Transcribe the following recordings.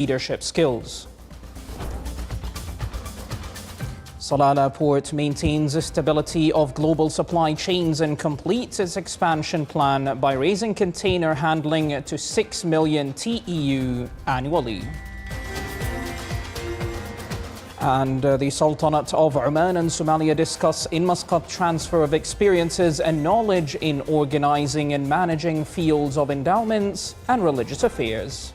leadership skills. Salalah Port maintains stability of global supply chains and completes its expansion plan by raising container handling to 6 million TEU annually. And the Sultanate of Oman and Somalia discuss in Muscat transfer of experiences and knowledge in organizing and managing fields of endowments and religious affairs.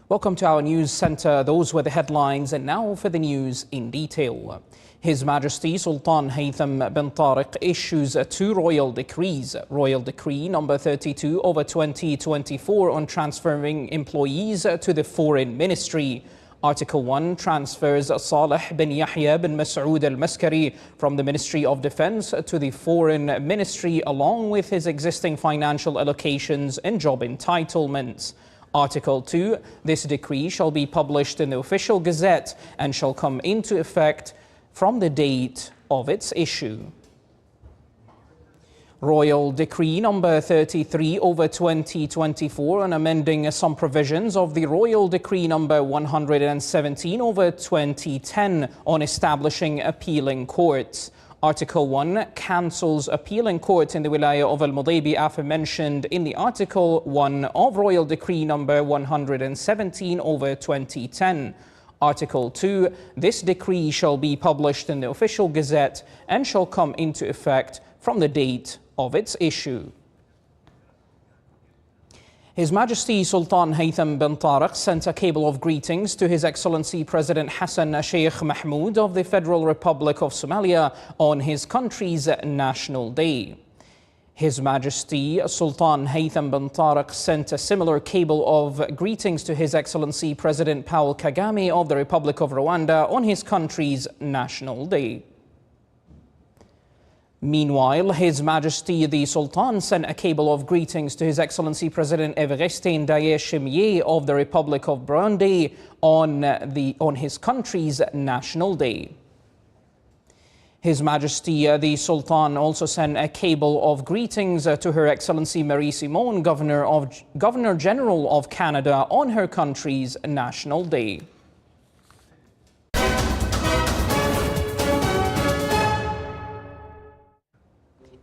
Welcome to our news centre. Those were the headlines, and now for the news in detail. His Majesty Sultan Haytham bin Tariq issues two royal decrees. Royal Decree number 32 over 2024 on transferring employees to the Foreign Ministry. Article 1 transfers Salih bin Yahya bin Mas'ud al-Maskari from the Ministry of Defence to the Foreign Ministry along with his existing financial allocations and job entitlements. Article 2, this decree shall be published in the Official Gazette and shall come into effect from the date of its issue. Royal Decree number 33 over 2024 on amending some provisions of the Royal Decree number 117 over 2010 on establishing appealing courts. Article 1 cancels appealing court in the Wilaya of Al-Mudaybi aforementioned in the Article 1 of Royal Decree number 117 over 2010. Article 2, this decree shall be published in the Official Gazette and shall come into effect from the date of its issue. His Majesty Sultan Haytham bin Tariq sent a cable of greetings to His Excellency President Hassan Sheikh Mahmoud of the Federal Republic of Somalia on his country's National Day. His Majesty Sultan Haytham bin Tariq sent a similar cable of greetings to His Excellency President Paul Kagame of the Republic of Rwanda on his country's National Day. Meanwhile, His Majesty the Sultan sent a cable of greetings to His Excellency President Evariste Ndayishimiye of the Republic of Burundi on his country's National Day. His Majesty the Sultan also sent a cable of greetings to Her Excellency Marie-Simone, Governor General of Canada on her country's National Day.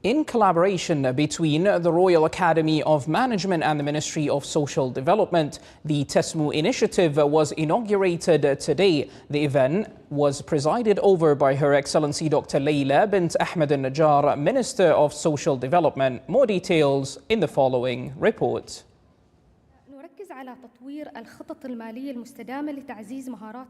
In collaboration between the Royal Academy of Management and the Ministry of Social Development, the TESMU initiative was inaugurated today. The event was presided over by Her Excellency Dr. Leila bint Ahmed al-Najjar, Minister of Social Development. More details in the following report.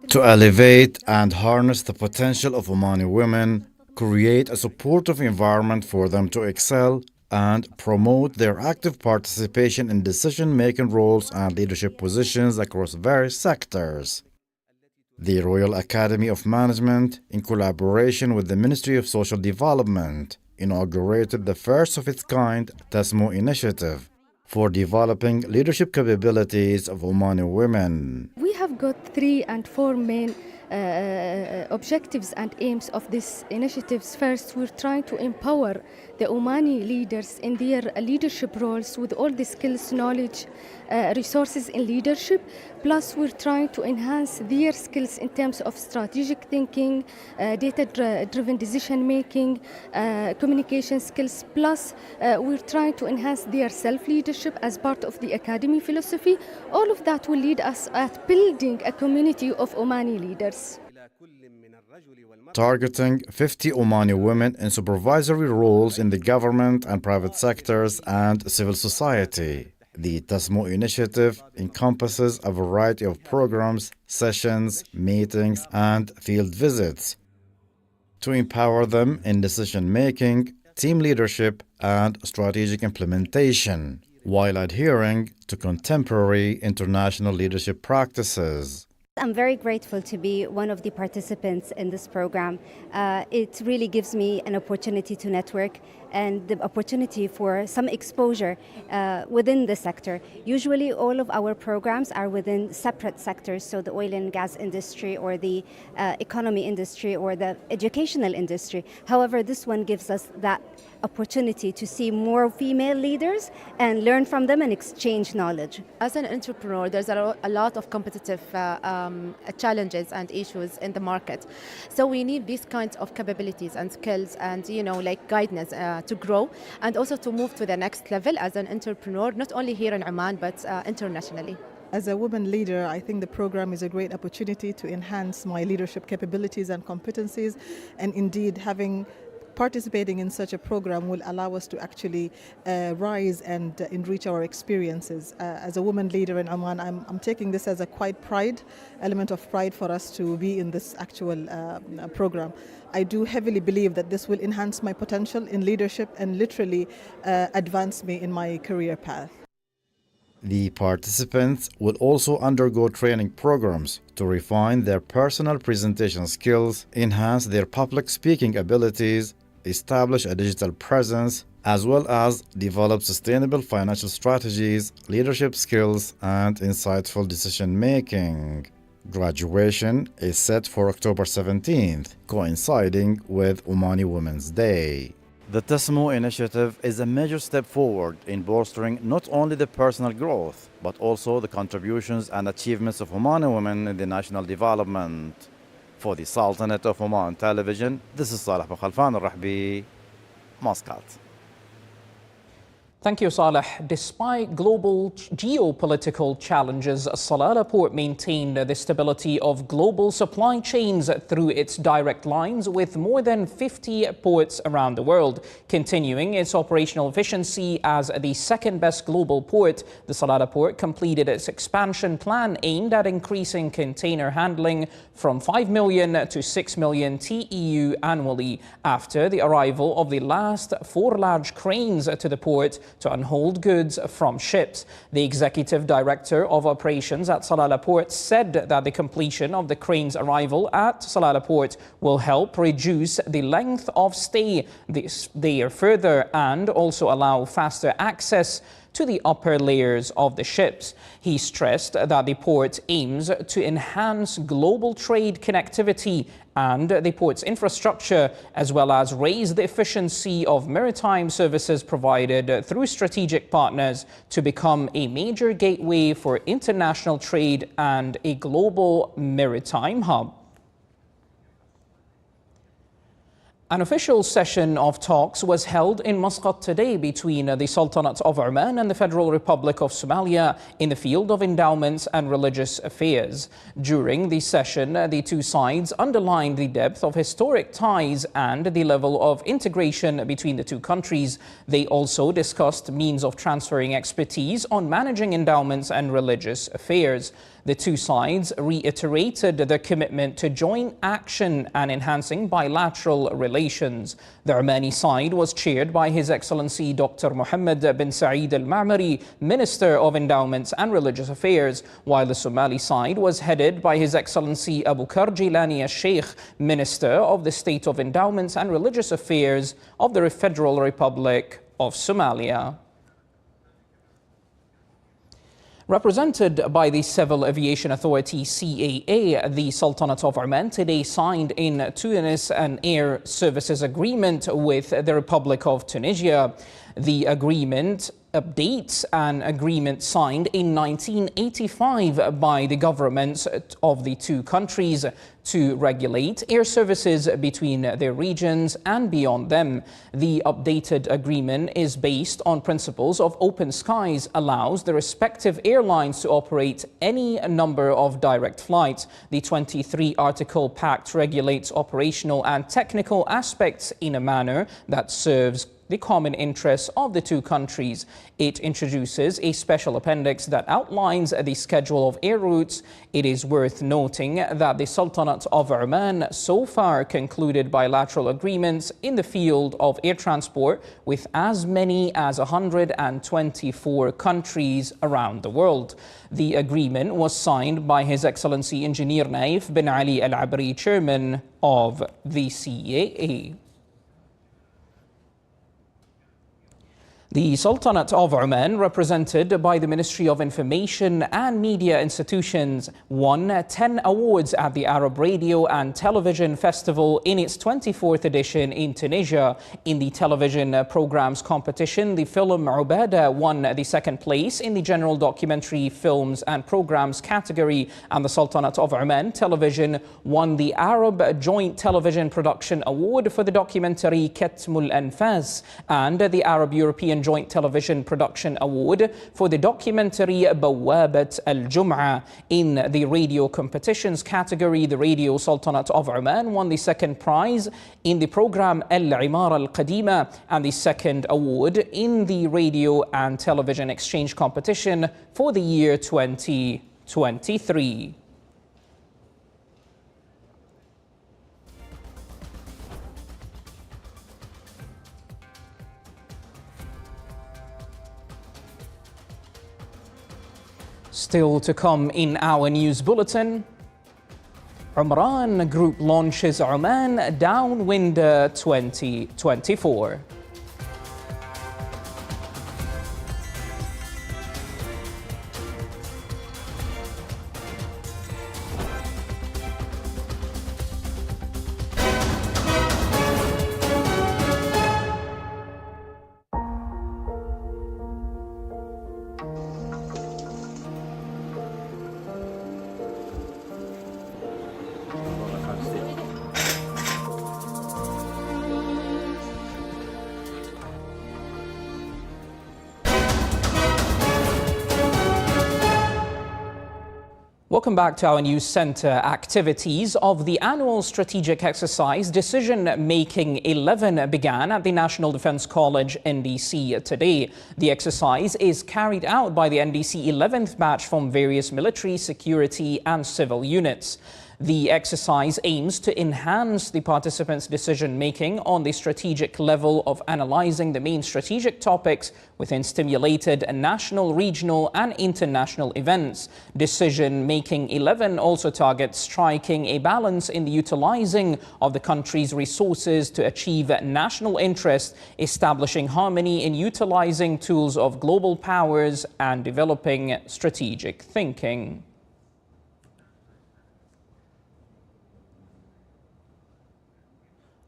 To elevate and harness the potential of Omani women, create a supportive environment for them to excel, and promote their active participation in decision-making roles and leadership positions across various sectors. The Royal Academy of Management, in collaboration with the Ministry of Social Development, inaugurated the first of its kind TESMO initiative for developing leadership capabilities of Omani women. We have got 3 and 4 main objectives and aims of this initiatives. First, we're trying to empower the Omani leaders in their leadership roles with all the skills, knowledge, resources in leadership. Plus, we're trying to enhance their skills in terms of strategic thinking, data-driven decision-making, communication skills. Plus, we're trying to enhance their self-leadership as part of the academy philosophy. All of that will lead us at building a community of Omani leaders. Targeting 50 Omani women in supervisory roles in the government and private sectors and civil society. The TESMO initiative encompasses a variety of programs, sessions, meetings, and field visits to empower them in decision-making, team leadership, and strategic implementation, while adhering to contemporary international leadership practices. I'm very grateful to be one of the participants in this program. It really gives me an opportunity to network and the opportunity for some exposure within the sector. Usually all of our programs are within separate sectors, so the oil and gas industry or the economy industry or the educational industry. However, this one gives us that opportunity to see more female leaders and learn from them and exchange knowledge. As an entrepreneur, there's a lot of competitive challenges and issues in the market. So we need these kinds of capabilities and skills and, like guidance to grow and also to move to the next level as an entrepreneur, not only here in Oman, but internationally. As a woman leader, I think the program is a great opportunity to enhance my leadership capabilities and competencies, and indeed participating in such a program will allow us to actually rise and enrich our experiences. As a woman leader in Oman, I'm taking this as a element of pride for us to be in this actual program. I do heavily believe that this will enhance my potential in leadership and literally advance me in my career path. The participants will also undergo training programs to refine their personal presentation skills, enhance their public speaking abilities, establish a digital presence, as well as develop sustainable financial strategies, leadership skills, and insightful decision-making. Graduation is set for October 17th, coinciding with Omani Women's Day. The TESMO initiative is a major step forward in bolstering not only the personal growth, but also the contributions and achievements of Omani women in the national development. For the Sultanate of Oman Television, this is Saleh bin Khalfan al-Rahbi, Muscat. Thank you, Saleh. Despite global geopolitical challenges, Salalah Port maintained the stability of global supply chains through its direct lines with more than 50 ports around the world. Continuing its operational efficiency as the second best global port, the Salalah Port completed its expansion plan aimed at increasing container handling from 5 million to 6 million TEU annually after the arrival of the last 4 large cranes to the port to unhold goods from ships. The executive director of operations at Salalah Port said that the completion of the crane's arrival at Salalah Port will help reduce the length of stay there further and also allow faster access to the upper layers of the ships. He stressed that the port aims to enhance global trade connectivity and the port's infrastructure, as well as raise the efficiency of maritime services provided through strategic partners to become a major gateway for international trade and a global maritime hub. An official session of talks was held in Muscat today between the Sultanate of Oman and the Federal Republic of Somalia in the field of endowments and religious affairs. During the session, the two sides underlined the depth of historic ties and the level of integration between the two countries. They also discussed means of transferring expertise on managing endowments and religious affairs. The two sides reiterated their commitment to joint action and enhancing bilateral relations. The Omani side was chaired by His Excellency Dr. Mohammed bin Saeed Al-Ma'mari, Minister of Endowments and Religious Affairs, while the Somali side was headed by His Excellency Abu Bakr Jilani al-Sheikh, Minister of the State of Endowments and Religious Affairs of the Federal Republic of Somalia. Represented by the Civil Aviation Authority CAA, the Sultanate of Oman today signed in Tunis an air services agreement with the Republic of Tunisia. The agreement updates an agreement signed in 1985 by the governments of the two countries to regulate air services between their regions and beyond them. The updated agreement is based on principles of open skies, allows the respective airlines to operate any number of direct flights. The 23-article pact regulates operational and technical aspects in a manner that serves the common interests of the two countries. It introduces a special appendix that outlines the schedule of air routes. It is worth noting that the Sultanate of Oman so far concluded bilateral agreements in the field of air transport with as many as 124 countries around the world. The agreement was signed by His Excellency Engineer Naif bin Ali Al-Abri, Chairman of the CAA. The Sultanate of Oman, represented by the Ministry of Information and Media Institutions, won 10 awards at the Arab Radio and Television Festival in its 24th edition in Tunisia. In the television programs competition, the film Ubada won the second place in the general documentary films and programs category, and the Sultanate of Oman Television won the Arab Joint Television Production Award for the documentary Katmul Anfas and the Arab European Joint Television Production Award for the documentary Bawabat al-Jum'ah. In the radio competitions category, the Radio Sultanate of Oman won the second prize in the program Al-Imara al-Qadima and the second award in the radio and television exchange competition for the year 2023. Still to come in our news bulletin, Umran Group launches Oman Downwinder 2024. Welcome back to our news center. Activities of the annual strategic exercise Decision Making 11 began at the National Defense College NDC today. The exercise is carried out by the NDC 11th batch from various military, security and civil units. The exercise aims to enhance the participants' decision-making on the strategic level of analyzing the main strategic topics within stimulated national, regional and international events. Decision-Making 11 also targets striking a balance in the utilizing of the country's resources to achieve national interest, establishing harmony in utilizing tools of global powers and developing strategic thinking.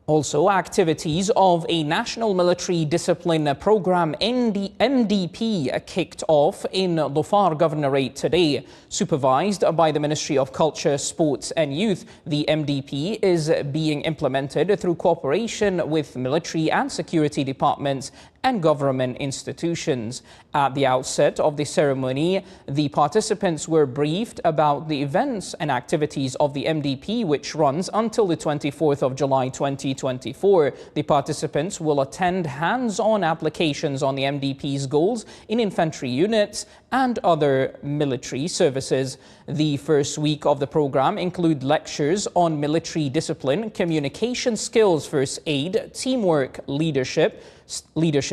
Also, activities of a National Military Discipline Program MDP kicked off in Dhofar Governorate today. Supervised by the Ministry of Culture, Sports and Youth, the MDP is being implemented through cooperation with military and security departments and government institutions. At the outset of the ceremony, the participants were briefed about the events and activities of the MDP, which runs until the 24th of July 2024. The participants will attend hands-on applications on the MDP's goals in infantry units and other military services. The first week of the program include lectures on military discipline, communication skills, first aid, teamwork, leadership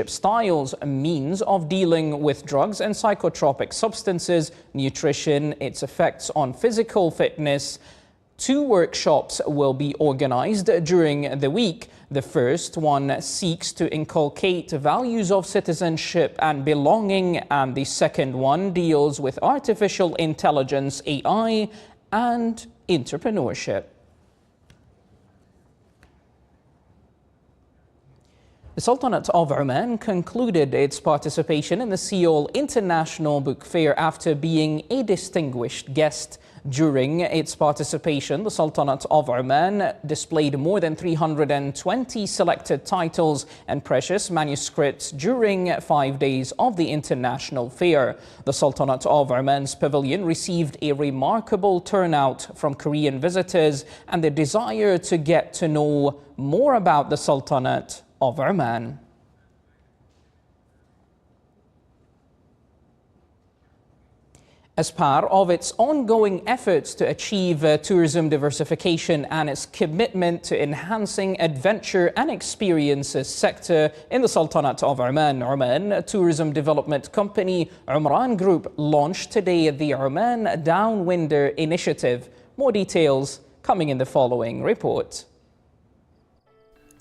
styles, means of dealing with drugs and psychotropic substances, nutrition, its effects on physical fitness. 2 workshops will be organized during the week. The first one seeks to inculcate values of citizenship and belonging, and the second one deals with artificial intelligence, AI, and entrepreneurship. The Sultanate of Oman concluded its participation in the Seoul International Book Fair after being a distinguished guest. During its participation, the Sultanate of Oman displayed more than 320 selected titles and precious manuscripts during 5 days of the international fair. The Sultanate of Oman's pavilion received a remarkable turnout from Korean visitors and the desire to get to know more about the Sultanate of Oman. As part of its ongoing efforts to achieve tourism diversification and its commitment to enhancing adventure and experiences sector in the Sultanate of Oman, Oman Tourism Development Company Umran Group launched today the Oman Downwinder Initiative. More details coming in the following report.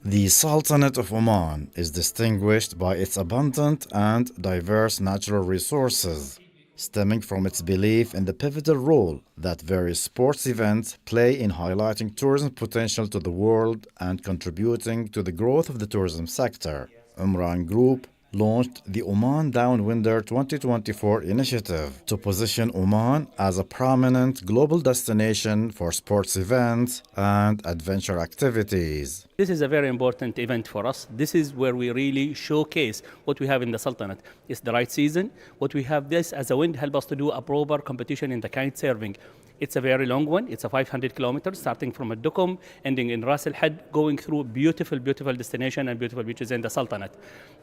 The Sultanate of Oman is distinguished by its abundant and diverse natural resources, stemming from its belief in the pivotal role that various sports events play in highlighting tourism potential to the world and contributing to the growth of the tourism sector. Umran Group launched the Oman Downwinder 2024 initiative to position Oman as a prominent global destination for sports events and adventure activities. This is a very important event for us. This is where we really showcase what we have in the Sultanate. It's the right season. What we have this as a wind help us to do a proper competition in the kite surfing. It's a very long one. It's a 500 kilometers starting from Dukum, ending in Ras Al Had, going through beautiful, beautiful destination and beautiful beaches in the Sultanate.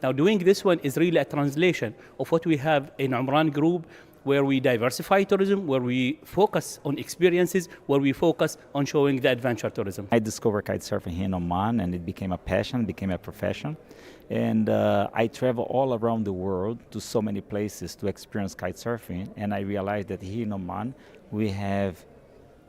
Now doing this one is really a translation of what we have in Umran Group, where we diversify tourism, where we focus on experiences, where we focus on showing the adventure tourism. I discovered kite surfing here in Oman, and it became a passion, became a profession. And I travel all around the world to so many places to experience kite surfing, and I realized that here in Oman, we have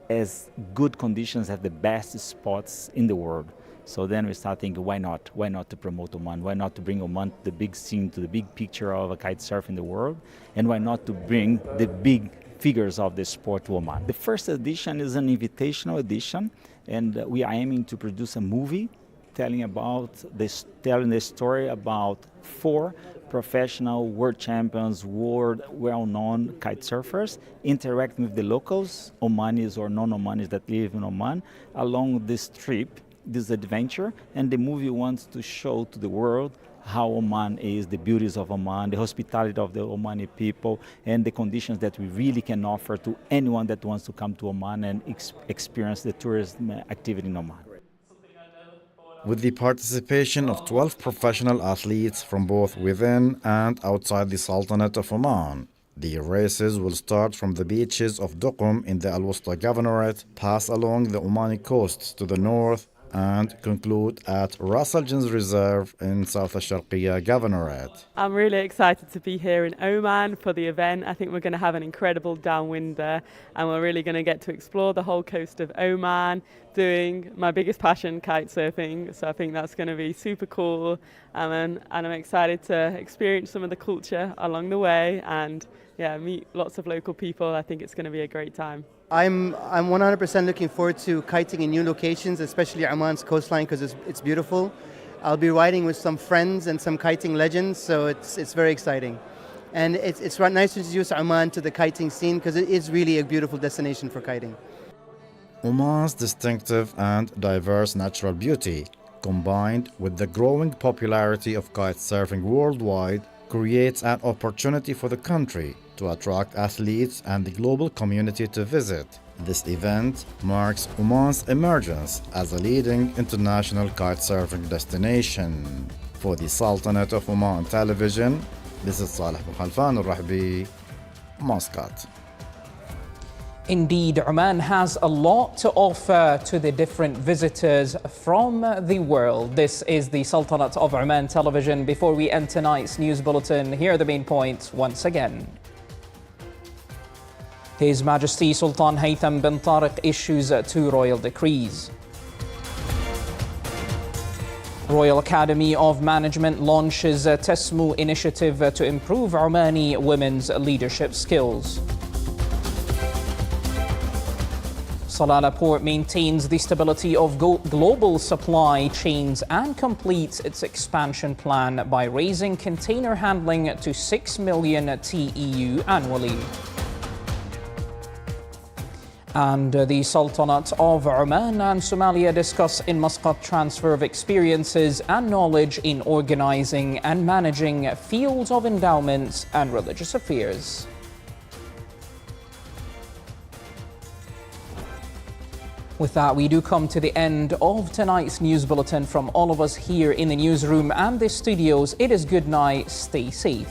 as good conditions as the best spots in the world. So then we start thinking, why not? Why not to promote Oman? Why not to bring Oman to the big scene, to the big picture of a kite surf in the world? And why not to bring the big figures of the sport to Oman? The first edition is an invitational edition, and we are aiming to produce a movie telling the story about 4 professional world champions, world well-known kite surfers, interacting with the locals, Omanis or non-Omanis that live in Oman, along this trip, this adventure, and the movie wants to show to the world how Oman is, the beauties of Oman, the hospitality of the Omani people, and the conditions that we really can offer to anyone that wants to come to Oman and experience the tourism activity in Oman. With the participation of 12 professional athletes from both within and outside the Sultanate of Oman, the races will start from the beaches of Duqm in the Al-Wusta Governorate, pass along the Omani coasts to the north, and conclude at Ras Al Jins Reserve in South Al-Sharqiyya Governorate. I'm really excited to be here in Oman for the event. I think we're going to have an incredible downwinder, and we're really going to get to explore the whole coast of Oman, doing my biggest passion, kite surfing. So I think that's going to be super cool, and I'm excited to experience some of the culture along the way and meet lots of local people. I think it's going to be a great time. I'm 100% looking forward to kiting in new locations, especially Oman's coastline, because it's beautiful. I'll be riding with some friends and some kiting legends, so it's very exciting. And it's nice to introduce Oman to the kiting scene, because it is really a beautiful destination for kiting. Oman's distinctive and diverse natural beauty, combined with the growing popularity of kite surfing worldwide, creates an opportunity for the country to attract athletes and the global community to visit. This event marks Oman's emergence as a leading international kite surfing destination. For the Sultanate of Oman Television, this is Saleh Bukhalfan Al-Rahbi, Muscat. Indeed, Oman has a lot to offer to the different visitors from the world. This is the Sultanate of Oman Television. Before we end tonight's news bulletin, here are the main points once again. His Majesty Sultan Haytham bin Tariq issues 2 royal decrees. Royal Academy of Management launches a TESMU initiative to improve Omani women's leadership skills. Salalah Port maintains the stability of global supply chains and completes its expansion plan by raising container handling to 6 million TEU annually. And the Sultanate of Oman and Somalia discuss in Muscat transfer of experiences and knowledge in organizing and managing fields of endowments and religious affairs. With that, we do come to the end of tonight's news bulletin. From all of us here in the newsroom and the studios, it is good night, stay safe.